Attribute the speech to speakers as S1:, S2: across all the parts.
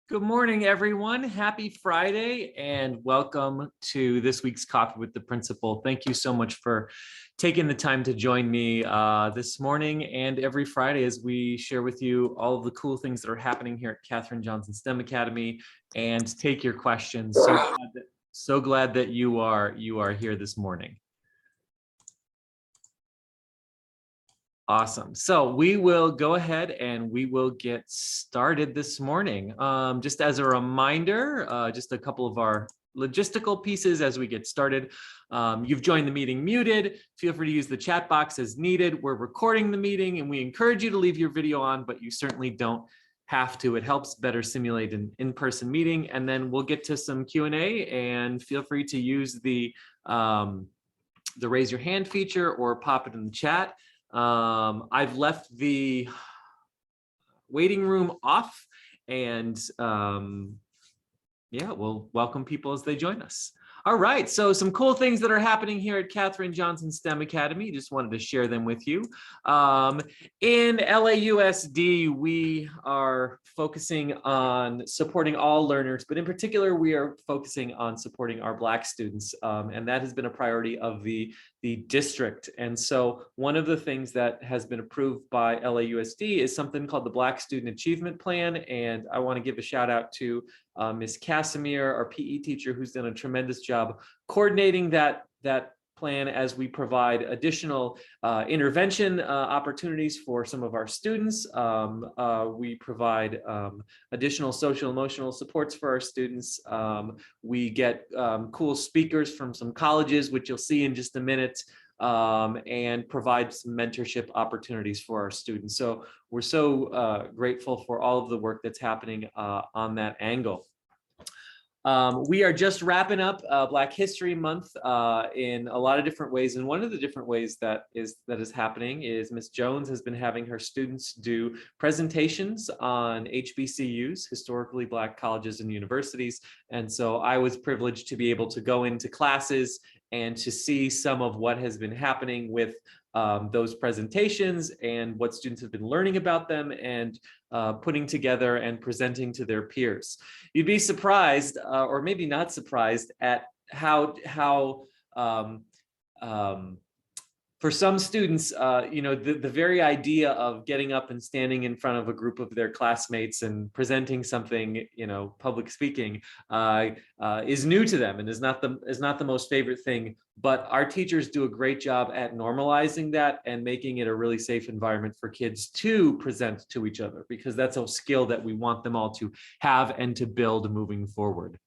S1: Good morning, everyone. Happy Friday and welcome to this week's Coffee with the Principal. Thank you so much for taking the time to join me this morning and every Friday as we share with you all of the cool things that are happening here at Katherine Johnson STEM Academy and take your questions. So glad that you are here this morning. Awesome. So we will go ahead and we will get started this morning. Just as a reminder, just a couple of our logistical pieces as we get started. You've joined the meeting muted. Feel free to use the chat box as needed. We're recording the meeting and we encourage you to leave your video on, but you certainly don't have to. It helps better simulate an in-person meeting. And then we'll get to some Q&A and feel free to use the raise your hand feature or pop it in the chat. I've left the waiting room off and yeah, we'll welcome people as they join us. All right, so some cool things that are happening here at Katherine Johnson STEM Academy. Just wanted to share them with you. In LAUSD, we are focusing on supporting all learners, but in particular, we are focusing on supporting our Black students, and that has been a priority of the district. And so one of the things that has been approved by LAUSD is something called the Black Student Achievement Plan, and I want to give a shout out to Ms. Casimir, our PE teacher, who's done a tremendous job coordinating that plan as we provide additional intervention opportunities for some of our students. We provide additional social emotional supports for our students. We get cool speakers from some colleges, which you'll see in just a minute, and provide some mentorship opportunities for our students. So we're so grateful for all of the work that's happening on that angle. We are just wrapping up Black History Month in a lot of different ways. And one of the different ways that is happening is Ms. Jones has been having her students do presentations on HBCUs, historically Black colleges and universities. And so I was privileged to be able to go into classes and to see some of what has been happening with those presentations and what students have been learning about them and putting together and presenting to their peers. You'd be surprised, or maybe not surprised, at how for some students, you know, the very idea of getting up and standing in front of a group of their classmates and presenting something, you know, public speaking, is new to them and is not the most favorite thing. But our teachers do a great job at normalizing that and making it a really safe environment for kids to present to each other, because that's a skill that we want them all to have and to build moving forward.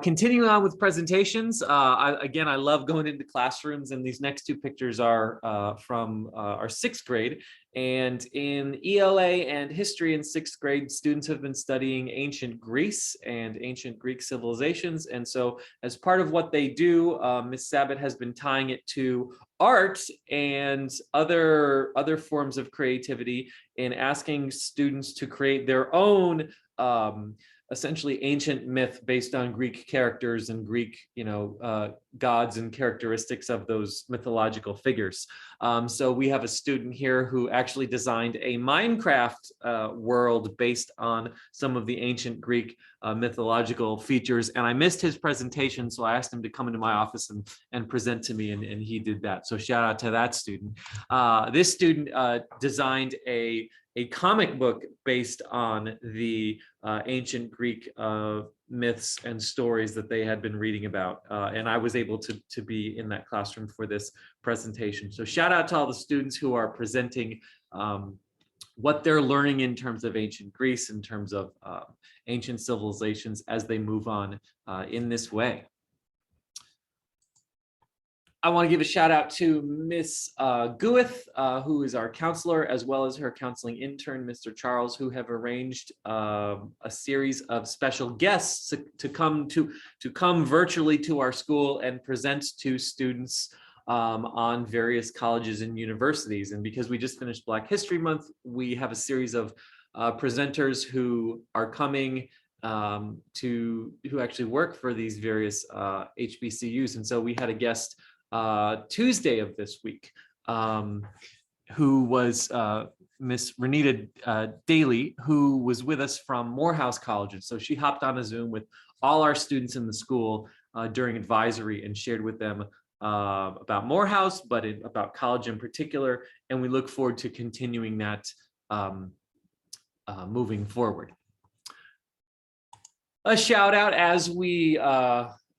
S1: Continuing on with presentations, again, I love going into classrooms, and these next two pictures are from our 6th grade. And in ELA and history in 6th grade, students have been studying ancient Greece and ancient Greek civilizations. And so as part of what they do, Ms. Sabat has been tying it to art and other forms of creativity in asking students to create their own essentially ancient myth based on Greek characters and Greek, you know, gods and characteristics of those mythological figures. So we have a student here who actually designed a Minecraft world based on some of the ancient Greek mythological features. And I missed his presentation, so I asked him to come into my office and present to me, and he did that. So shout out to that student. This student designed a comic book based on the ancient Greek myths and stories that they had been reading about. And I was able to be in that classroom for this presentation. So shout out to all the students who are presenting what they're learning in terms of ancient Greece, in terms of ancient civilizations as they move on in this way. I want to give a shout out to Miss Guith, who is our counselor, as well as her counseling intern, Mr. Charles, who have arranged a series of special guests to come virtually to our school and present to students on various colleges and universities. And because we just finished Black History Month, we have a series of presenters who are coming who actually work for these various HBCUs. And so we had a guest Tuesday of this week, who was Miss Renita Daly, who was with us from Morehouse College. And so she hopped on a Zoom with all our students in the school during advisory and shared with them about Morehouse, but about college in particular. And we look forward to continuing that moving forward. A shout out as we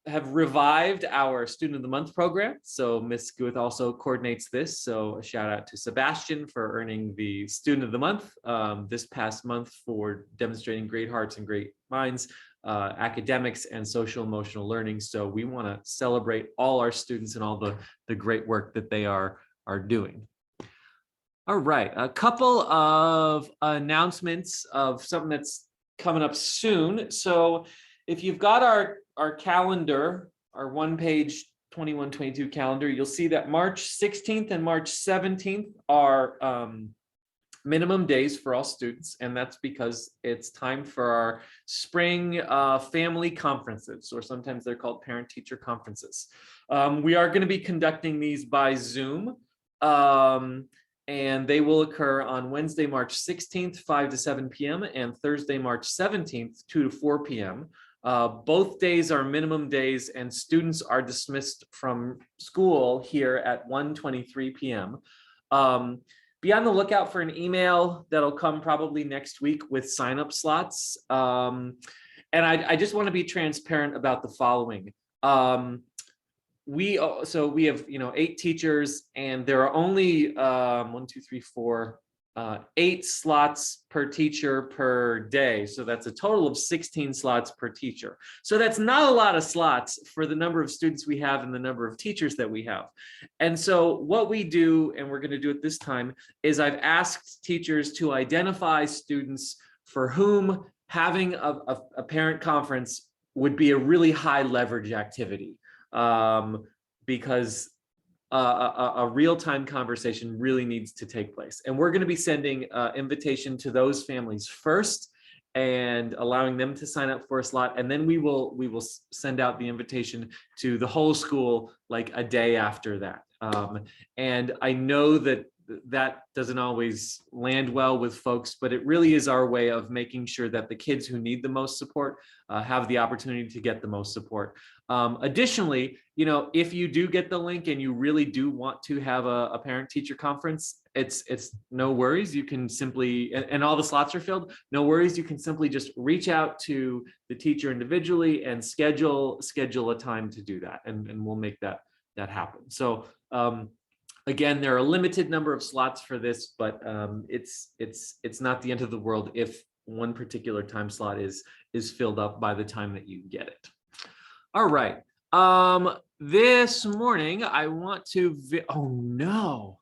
S1: have revived our Student of the Month program. So Ms. Guth also coordinates this. So a shout out to Sebastian for earning the Student of the Month this past month for demonstrating great hearts and great minds, academics and social emotional learning. So we want to celebrate all our students and all the great work that they are doing. All right, a couple of announcements of something that's coming up soon. So if you've got our calendar, our one-page 21-22 calendar, you'll see that March 16th and March 17th are minimum days for all students, and that's because it's time for our spring family conferences, or sometimes they're called parent-teacher conferences. We are going to be conducting these by Zoom, and they will occur on Wednesday, March 16th, 5 to 7 p.m. and Thursday, March 17th, 2 to 4 p.m. Both days are minimum days, and students are dismissed from school here at 1:23 p.m. Be on the lookout for an email that'll come probably next week with sign-up slots. And I just want to be transparent about the following. We have 8 teachers, and there are only 8 slots per teacher per day. So that's a total of 16 slots per teacher. So that's not a lot of slots for the number of students we have and the number of teachers that we have. And so what we do, and we're going to do it this time, is I've asked teachers to identify students for whom having a parent conference would be a really high leverage activity, because a real-time conversation really needs to take place. And we're going to be sending invitation to those families first and allowing them to sign up for a slot. And then we will send out the invitation to the whole school like a day after that. And I know that doesn't always land well with folks, but it really is our way of making sure that the kids who need the most support have the opportunity to get the most support. Additionally, if you do get the link and you really do want to have a parent-teacher conference, it's no worries. You can simply, and all the slots are filled, no worries. You can simply just reach out to the teacher individually and schedule a time to do that, and we'll make that happen. So again, there are a limited number of slots for this, but it's not the end of the world if one particular time slot is filled up by the time that you get it. All right. This morning I want to. Oh no.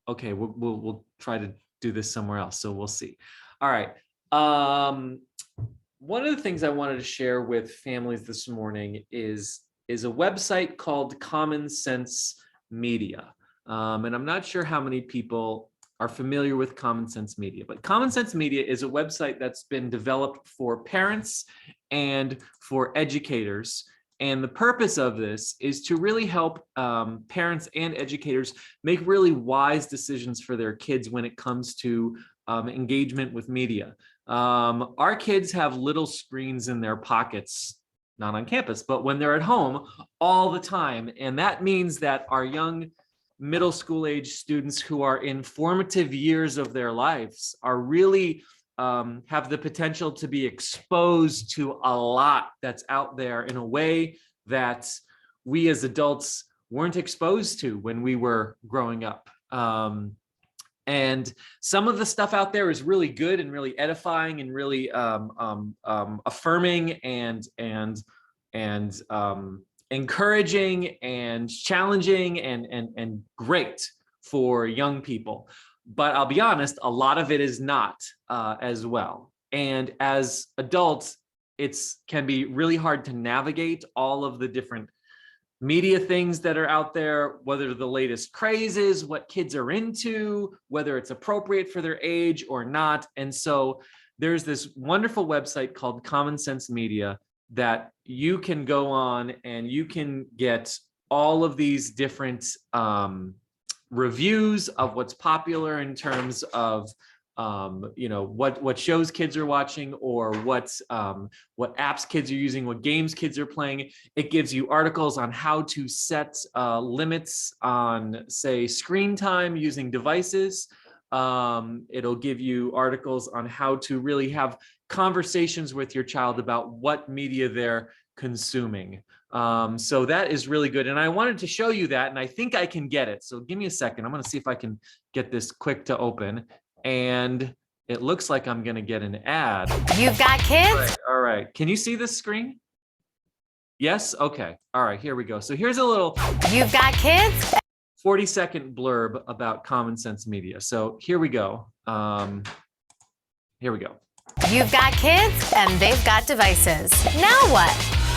S1: Okay, we'll try to do this somewhere else. So we'll see. All right. One of the things I wanted to share with families this morning is a website called CommonSenseMedia. And I'm not sure how many people are familiar with CommonSenseMedia, but CommonSenseMedia is a website that's been developed for parents and for educators. And the purpose of this is to really help parents and educators make really wise decisions for their kids when it comes to engagement with media. Our kids have little screens in their pockets, not on campus, but when they're at home all the time. And that means that our young middle school age students who are in formative years of their lives are really have the potential to be exposed to a lot that's out there in a way that we as adults weren't exposed to when we were growing up. And some of the stuff out there is really good and really edifying and really affirming and encouraging and challenging and great for young people. But I'll be honest, a lot of it is not as well. And as adults, it can be really hard to navigate all of the different media things that are out there, whether the latest crazes, what kids are into, whether it's appropriate for their age or not. And so there's this wonderful website called CommonSenseMedia that you can go on and you can get all of these different reviews of what's popular in terms of you know, what shows kids are watching, or what apps kids are using, what games kids are playing. It gives you articles on how to set limits on, say, screen time using devices. It'll give you articles on how to really have conversations with your child about what media they're consuming. So that is really good. And I wanted to show you that, and I think I can get it. So give me a second. I'm going to see if I can get this quick to open. And it looks like I'm going to get an ad.
S2: You've got kids?
S1: All right. Can you see this screen? Yes? Okay. All right, here we go. So here's a little
S2: You've got kids?
S1: 40-second blurb about CommonSenseMedia. So here we go. Here we go.
S2: You've got kids and they've got devices. Now what?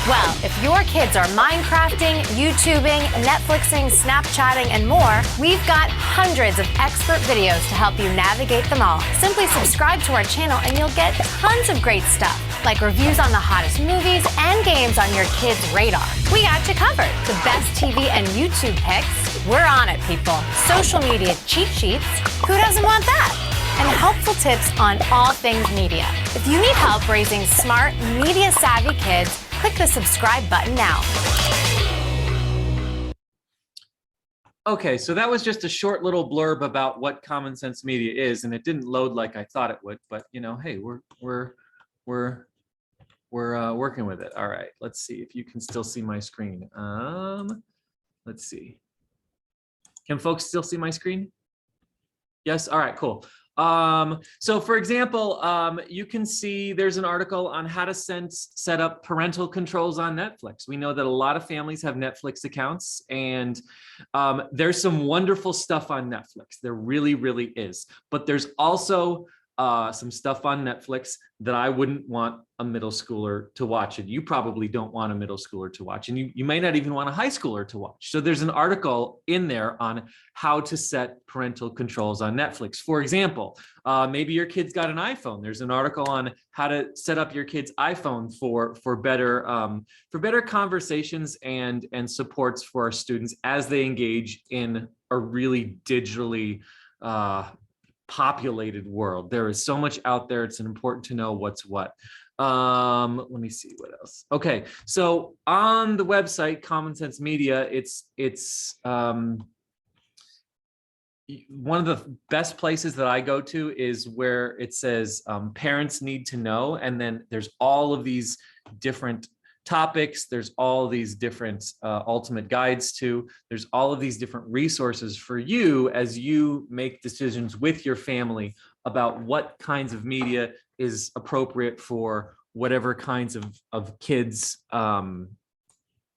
S2: Well, if your kids are Minecrafting, YouTubing, Netflixing, Snapchatting, and more, we've got hundreds of expert videos to help you navigate them all. Simply subscribe to our channel and you'll get tons of great stuff, like reviews on the hottest movies and games on your kids' radar. We got you covered. The best TV and YouTube picks, we're on it, people. Social media cheat sheets, who doesn't want that? And helpful tips on all things media. If you need help raising smart, media-savvy kids, click the subscribe button now.
S1: Okay, so that was just a short little blurb about what CommonSenseMedia is, and it didn't load like I thought it would. But you know, hey, we're working with it. All right, let's see if you can still see my screen. Let's see. Can folks still see my screen? Yes. All right. Cool. So for example, you can see there's an article on how to set up parental controls on Netflix. We know that a lot of families have Netflix accounts, and there's some wonderful stuff on Netflix. There really, really is. But there's also some stuff on Netflix that I wouldn't want a middle schooler to watch, and you probably don't want a middle schooler to watch, and you may not even want a high schooler to watch. So there's an article in there on how to set parental controls on Netflix. For example, maybe your kid's got an iPhone. There's an article on how to set up your kid's iPhone for better conversations and supports for our students as they engage in a really digitally populated world. There is so much out there. It's important to know what's what. Let me see what else. Okay, so on the website CommonSenseMedia, it's one of the best places that I go to is where it says parents need to know, and then there's all of these different topics. There's all these different ultimate guides too. There's all of these different resources for you as you make decisions with your family about what kinds of media is appropriate for whatever kinds of kids,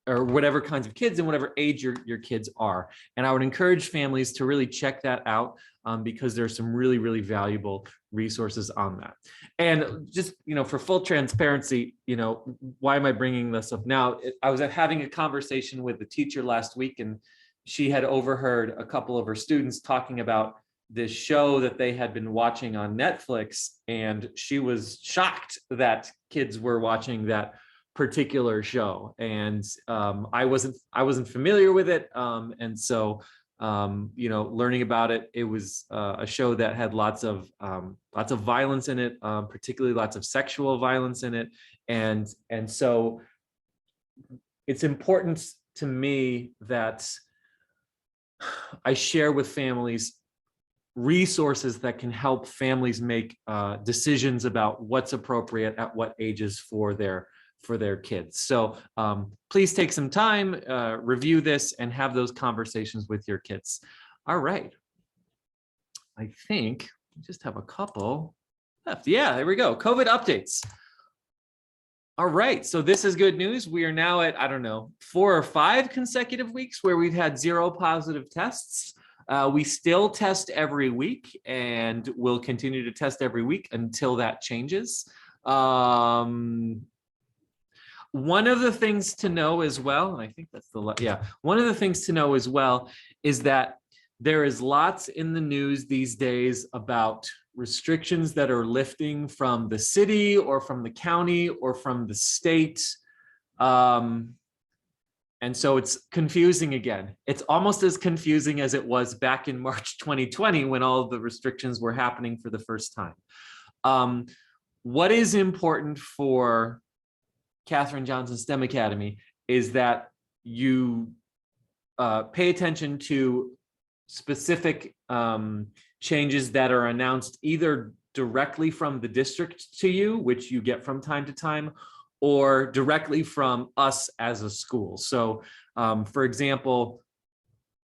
S1: or whatever kinds of kids and whatever age your kids are. And I would encourage families to really check that out because there's some really, really valuable resources on that. And just, you know, for full transparency, you know, why am I bringing this up now? I was having a conversation with the teacher last week, and she had overheard a couple of her students talking about this show that they had been watching on Netflix, and she was shocked that kids were watching that particular show, and I wasn't familiar with it, and so you know, learning about it, it was a show that had lots of violence in it, particularly lots of sexual violence in it, and so it's important to me that I share with families resources that can help families make decisions about what's appropriate at what ages for their kids. So please take some time, review this, and have those conversations with your kids. All right. I think we just have a couple left. Yeah, there we go. COVID updates. All right, so this is good news. We are now at, I don't know, 4 or 5 consecutive weeks where we've had 0 positive tests. We still test every week, and we'll continue to test every week until that changes. One of the things to know as well, and I think that's one of the things to know as well is that there is lots in the news these days about restrictions that are lifting from the city or from the county or from the state. And And so it's confusing again. It's almost as confusing as it was back in March 2020 when all of the restrictions were happening for the first time. What is important for Katherine Johnson STEM Academy is that you pay attention to specific changes that are announced either directly from the district to you, which you get from time to time, or directly from us as a school. So for example,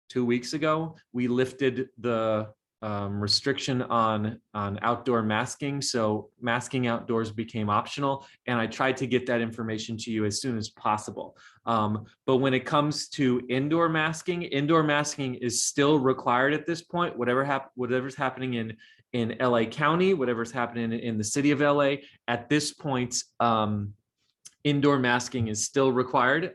S1: 2 weeks ago, we lifted the restriction on outdoor masking. So masking outdoors became optional. And I tried to get that information to you as soon as possible. But when it comes to indoor masking is still required at this point. Whatever's happening in LA County, whatever's happening in the city of LA, at this point, indoor masking is still required,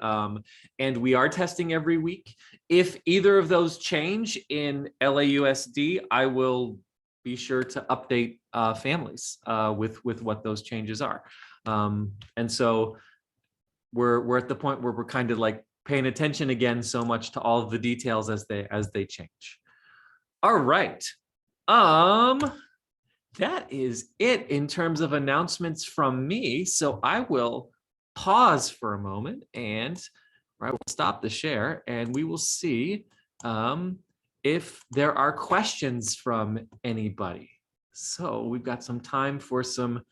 S1: and we are testing every week. If either of those change in LAUSD, I will be sure to update families with what those changes are. And so we're at the point where we're kind of like paying attention again so much to all of the details as they change. All right. That is it in terms of announcements from me. So I will pause for a moment and I will stop the share and we will see if there are questions from anybody. So we've got some time for some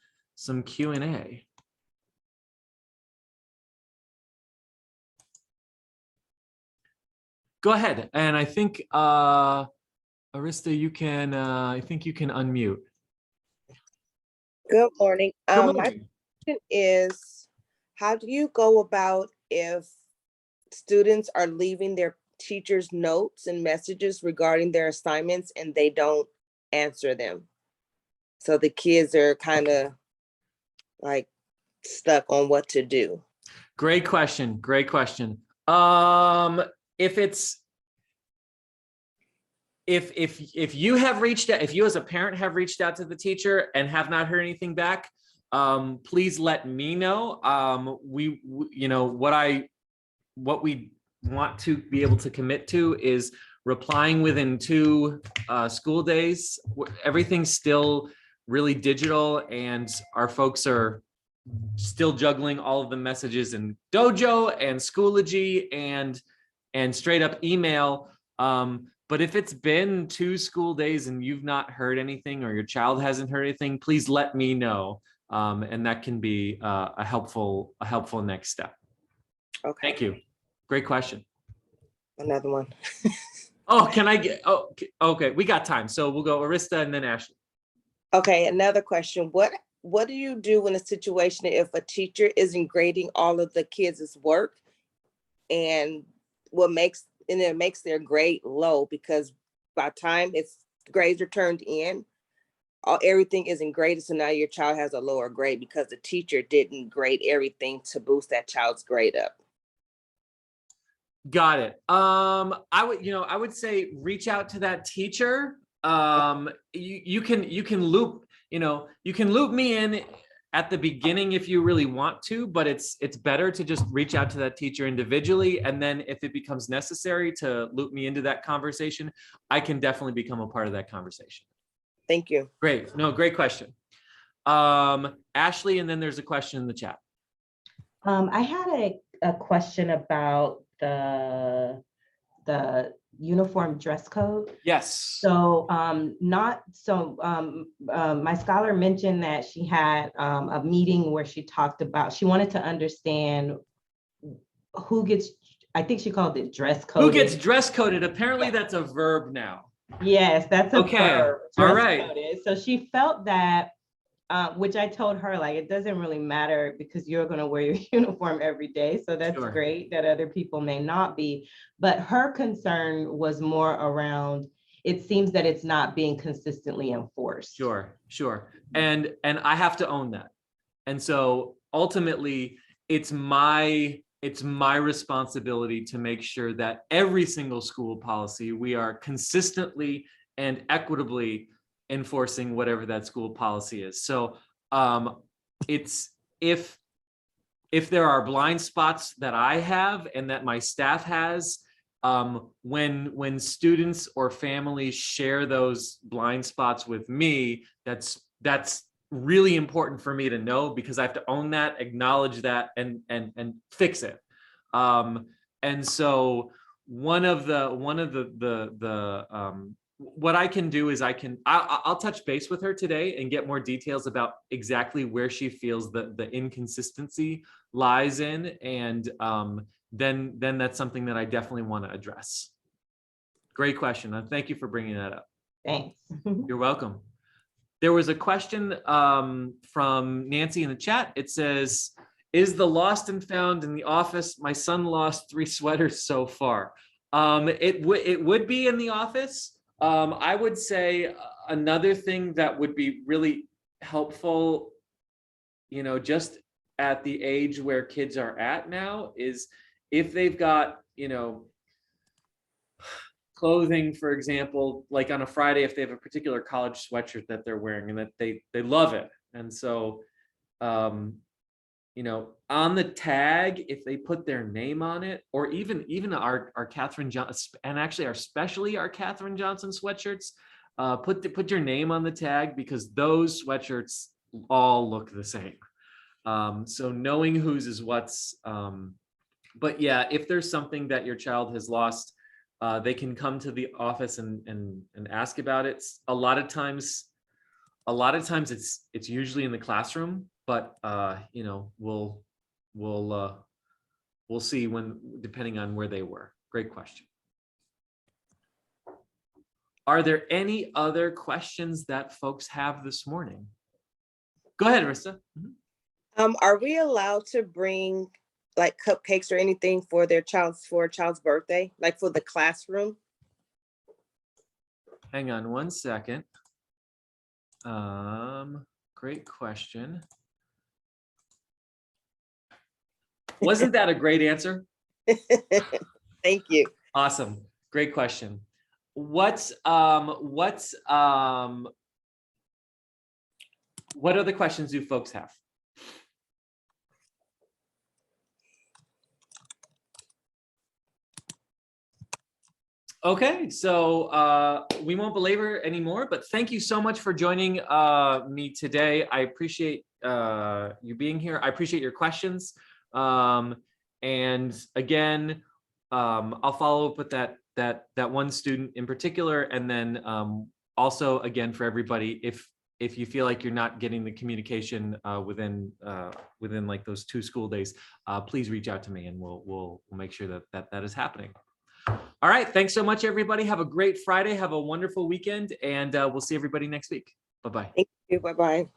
S1: Q&A. Go ahead. And I think Arista, you can I think you can unmute.
S3: Good morning.
S1: Good morning.
S3: My question is, how do you go about if students are leaving their teachers' notes and messages regarding their assignments and they don't answer them? So the kids are kind of like stuck on what to do.
S1: Great question. Great question. If you have reached out, if you as a parent have reached out to the teacher and have not heard anything back, please let me know. What we want to be able to commit to is replying within 2 school days. Everything's still really digital and our folks are still juggling all of the messages in Dojo and Schoology and straight up email. But if it's been 2 school days and you've not heard anything or your child hasn't heard anything, please let me know. And that can be a helpful next step.
S3: Okay.
S1: Thank you. Great question.
S3: Another one.
S1: Oh, can I get, oh, okay, we got time. So we'll go Arista and then Ashley.
S3: Okay, another question. What do you do in a situation if a teacher isn't grading all of the kids' work and it makes their grade low, because by the time grades are turned in, everything isn't graded, so now your child has a lower grade because the teacher didn't grade everything to boost that child's grade up?
S1: Got it. I would say reach out to that teacher. You can loop me in at the beginning if you really want to, but it's better to just reach out to that teacher individually. And then if it becomes necessary to loop me into that conversation, I can definitely become a part of that conversation.
S3: Thank you.
S1: Great. No, great question. Ashley, and then there's a question in the chat.
S4: I had a question about the uniform dress code.
S1: Yes.
S4: So my scholar mentioned that she had a meeting where she talked about, she wanted to understand who gets, I think she called it dress coded.
S1: Who gets dress coded? Apparently that's a verb now.
S4: Yes, that's a verb.
S1: All right.
S4: Coded. So she felt that, which I told her, like, it doesn't really matter because you're going to wear your uniform every day. So that's
S1: Sure.
S4: great that other people may not be. But her concern was more around, it seems that it's not being consistently enforced.
S1: Sure. And I have to own that. And so ultimately it's my responsibility to make sure that every single school policy, we are consistently and equitably enforcing whatever that school policy is. So it's if if there are blind spots that I have and that my staff has, when students or families share those blind spots with me, that's really important for me to know, because I have to own that, acknowledge that, and fix it. And so one of the what I can do is I'll touch base with her today and get more details about exactly where she feels the inconsistency lies in, and then that's something that I definitely want to address. Great question, and thank you for bringing that up.
S4: Thanks.
S1: You're welcome. There was a question from Nancy in the chat. It says, "Is the lost and found in the office? My son lost 3 sweaters so far." It would be in the office. I would say another thing that would be really helpful, you know, just at the age where kids are at now, is if they've got, you know, clothing, for example, like on a Friday, if they have a particular college sweatshirt that they're wearing and that they love it. And so, you know, on the tag, if they put their name on it, or even our Katherine Johnson, and actually especially our Katherine Johnson sweatshirts, put your name on the tag, because those sweatshirts all look the same. So knowing whose is what's, but yeah, if there's something that your child has lost, they can come to the office and ask about it. A lot of times it's usually in the classroom, but you know, we'll see when, depending on where they were. Great question. Are there any other questions that folks have this morning? Go ahead, Rissa.
S3: Are we allowed to bring like cupcakes or anything for their child's birthday, like for the classroom?
S1: Hang on one second. Great question. Wasn't that a great answer?
S3: Thank you.
S1: Awesome. Great question. What other questions do folks have? Okay, so we won't belabor anymore, but thank you so much for joining me today. I appreciate you being here. I appreciate your questions. And again, I'll follow up with that one student in particular, and then also again for everybody, if you feel like you're not getting the communication within like those 2 school days, please reach out to me, and we'll make sure that is happening. All right, thanks so much, everybody. Have a great Friday. Have a wonderful weekend, and we'll see everybody next week. Bye-bye.
S3: Thank you. Bye-bye.